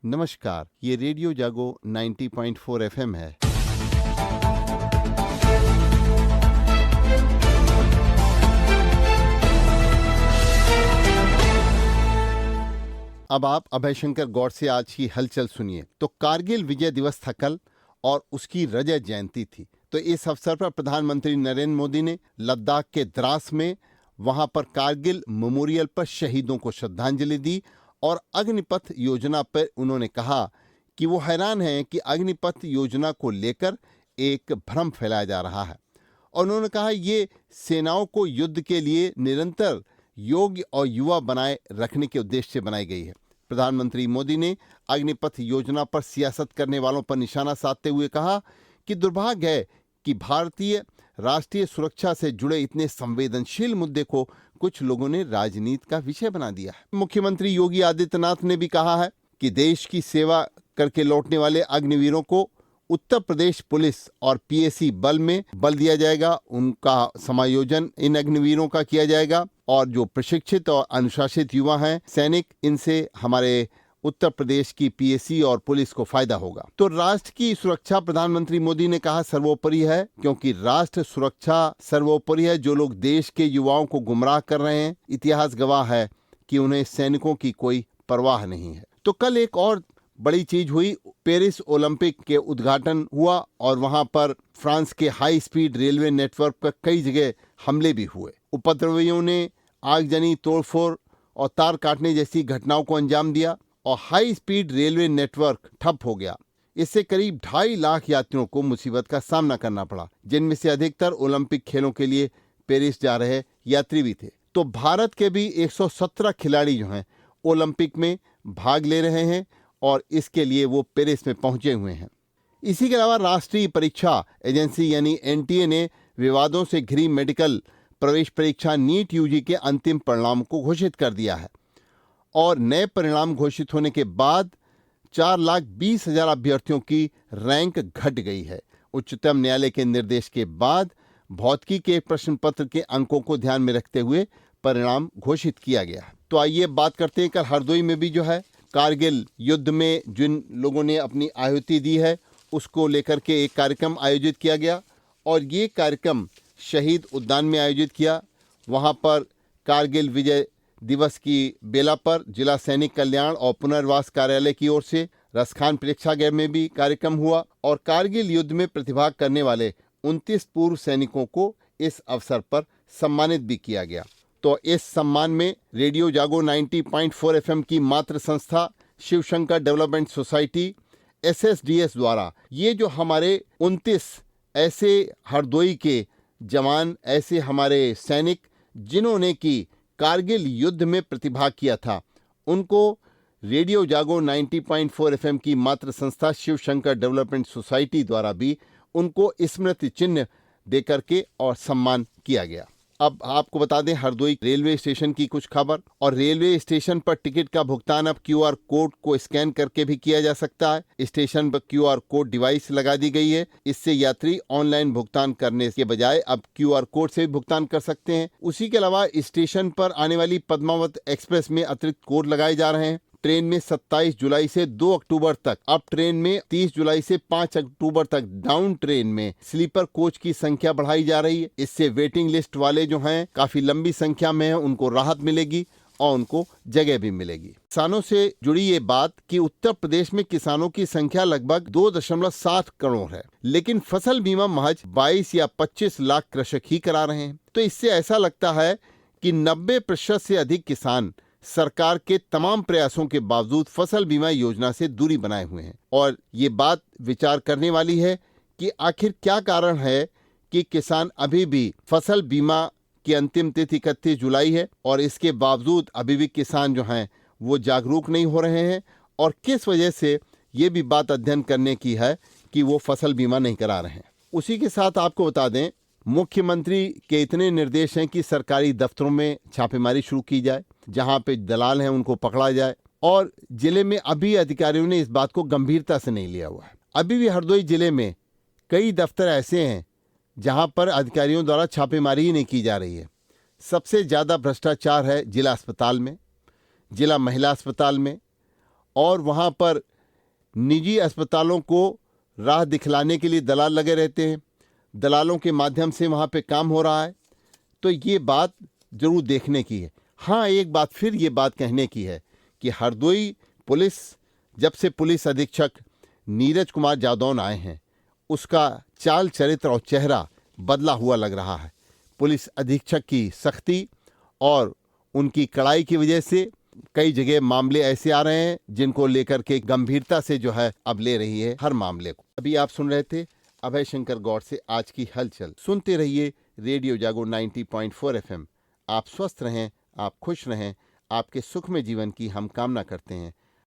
नमस्कार, ये रेडियो जागो 90.4 एफएम है। अब आप अभय शंकर गौड़ से आज की हलचल सुनिए। तो कारगिल विजय दिवस था कल और उसकी रजत जयंती थी। तो इस अवसर पर प्रधानमंत्री नरेंद्र मोदी ने लद्दाख के द्रास में वहां पर कारगिल मेमोरियल पर शहीदों को श्रद्धांजलि दी और अग्निपथ योजना पर उन्होंने कहा कि वो हैरान हैं कि अग्निपथ योजना को लेकर एक भ्रम फैलाया जा रहा है। और उन्होंने कहा ये सेनाओं को युद्ध के लिए निरंतर योग्य और युवा बनाए रखने के उद्देश्य से बनाई गई है। प्रधानमंत्री मोदी ने अग्निपथ योजना पर सियासत करने वालों पर निशाना साधते हुए कहा कि दुर्भाग्य है कि भारतीय राष्ट्रीय सुरक्षा से जुड़े इतने संवेदनशील मुद्दे को कुछ लोगों ने राजनीति का विषय बना दिया है। मुख्यमंत्री योगी आदित्यनाथ ने भी कहा है कि देश की सेवा करके लौटने वाले अग्निवीरों को उत्तर प्रदेश पुलिस और पीएसी बल में बल दिया जाएगा, उनका समायोजन इन अग्निवीरों का किया जाएगा और जो प्रशिक्षित और अनुशासित युवा हैं सैनिक, इनसे हमारे उत्तर प्रदेश की पीएसी और पुलिस को फायदा होगा। तो राष्ट्र की सुरक्षा प्रधानमंत्री मोदी ने कहा सर्वोपरि है, क्योंकि राष्ट्र सुरक्षा सर्वोपरि है। जो लोग देश के युवाओं को गुमराह कर रहे हैं, इतिहास गवाह है कि उन्हें सैनिकों की कोई परवाह नहीं है। तो कल एक और बड़ी चीज हुई, पेरिस ओलंपिक के उद्घाटन हुआ और वहां पर फ्रांस के हाई स्पीड रेलवे नेटवर्क पर कई जगह हमले भी हुए। उपद्रवियों ने आगजनी, तोड़फोड़ और तार काटने जैसी घटनाओं को अंजाम दिया और हाई स्पीड रेलवे नेटवर्क ठप हो गया। इससे करीब 2.5 लाख यात्रियों को मुसीबत का सामना करना पड़ा, जिनमें से अधिकतर ओलंपिक खेलों के लिए पेरिस जा रहे यात्री भी थे। तो भारत के भी 117 खिलाड़ी जो हैं ओलंपिक में भाग ले रहे हैं और इसके लिए वो पेरिस में पहुंचे हुए हैं। इसी के अलावा राष्ट्रीय परीक्षा एजेंसी यानी एनटीए ने विवादों से घिरी मेडिकल प्रवेश परीक्षा नीट यूजी के अंतिम परिणाम को घोषित कर दिया है और नए परिणाम घोषित होने के बाद 4,20,000 अभ्यर्थियों की रैंक घट गई है। उच्चतम न्यायालय के निर्देश के बाद भौतिकी के प्रश्न पत्र के अंकों को ध्यान में रखते हुए परिणाम घोषित किया गया है। तो आइए बात करते हैं, कल हरदोई में भी जो है कारगिल युद्ध में जिन लोगों ने अपनी आहुति दी है उसको लेकर के एक कार्यक्रम आयोजित किया गया और ये कार्यक्रम शहीद उद्यान में आयोजित किया। वहां पर कारगिल विजय दिवस की बेला पर जिला सैनिक कल्याण और पुनर्वास कार्यालय की ओर से रसखान प्रेक्षागृह में भी कार्यक्रम हुआ और कारगिल युद्ध में प्रतिभाग करने वाले 29 पूर्व सैनिकों को इस अवसर पर सम्मानित भी किया गया। तो इस सम्मान में रेडियो जागो 90.4 एफएम की मातृ संस्था Shiv Shankar development society SSDS द्वारा ये जो हमारे 29 ऐसे हरदोई के जवान, ऐसे हमारे सैनिक जिन्होंने की कारगिल युद्ध में प्रतिभाग किया था, उनको रेडियो जागो 90.4 एफएम की मातृ संस्था शिव शंकर डेवलपमेंट सोसाइटी द्वारा भी उनको स्मृति चिन्ह देकर के और सम्मान किया गया। अब आपको बता दें हरदोई रेलवे स्टेशन की कुछ खबर। और रेलवे स्टेशन पर टिकट का भुगतान अब QR कोड को स्कैन करके भी किया जा सकता है। स्टेशन पर QR कोड डिवाइस लगा दी गई है। इससे यात्री ऑनलाइन भुगतान करने के बजाय अब QR कोड से भी भुगतान कर सकते हैं। उसी के अलावा स्टेशन पर आने वाली पद्मावत एक्सप्रेस में अतिरिक्त कोड लगाए जा रहे हैं। ट्रेन में 27 जुलाई से 2 अक्टूबर तक, अब ट्रेन में 30 जुलाई से 5 अक्टूबर तक डाउन ट्रेन में स्लीपर कोच की संख्या बढ़ाई जा रही है। इससे वेटिंग लिस्ट वाले जो हैं काफी लंबी संख्या में हैं, उनको राहत मिलेगी और उनको जगह भी मिलेगी। किसानों से जुड़ी ये बात कि उत्तर प्रदेश में किसानों की संख्या लगभग 2.7 करोड़ है, लेकिन फसल बीमा महज 22 या 25 लाख कृषक ही करा रहे हैं। तो इससे ऐसा लगता है कि 90% से अधिक किसान सरकार के तमाम प्रयासों के बावजूद फसल बीमा योजना से दूरी बनाए हुए हैं। और ये बात विचार करने वाली है कि आखिर क्या कारण है कि किसान अभी भी फसल बीमा की अंतिम तिथि 31 जुलाई है और इसके बावजूद अभी भी किसान जो हैं वो जागरूक नहीं हो रहे हैं और किस वजह से ये भी बात अध्ययन करने की है कि वो फसल बीमा नहीं करा रहे हैं। उसी के साथ आपको बता दें मुख्यमंत्री के इतने निर्देश हैं कि सरकारी दफ्तरों में छापेमारी शुरू की जाए, जहां पे दलाल हैं उनको पकड़ा जाए और जिले में अभी अधिकारियों ने इस बात को गंभीरता से नहीं लिया हुआ है। अभी भी हरदोई जिले में कई दफ्तर ऐसे हैं जहां पर अधिकारियों द्वारा छापेमारी ही नहीं की जा रही है। सबसे ज़्यादा भ्रष्टाचार है जिला अस्पताल में, जिला महिला अस्पताल में और वहां पर निजी अस्पतालों को राह दिखलाने के लिए दलाल लगे रहते हैं, दलालों के माध्यम से वहाँ पे काम हो रहा है। तो ये बात जरूर देखने की है। हाँ, एक बात फिर ये बात कहने की है कि हरदोई पुलिस, जब से पुलिस अधीक्षक नीरज कुमार जादौन आए हैं, उसका चाल चरित्र और चेहरा बदला हुआ लग रहा है। पुलिस अधीक्षक की सख्ती और उनकी कड़ाई की वजह से कई जगह मामले ऐसे आ रहे हैं जिनको लेकर के गंभीरता से जो है अब ले रही है हर मामले को। अभी आप सुन रहे थे अभय शंकर गौड़ से आज की हलचल। सुनते रहिए रेडियो जागो 90.4 FM। आप स्वस्थ रहें, आप खुश रहें, आपके सुखमय जीवन की हम कामना करते हैं।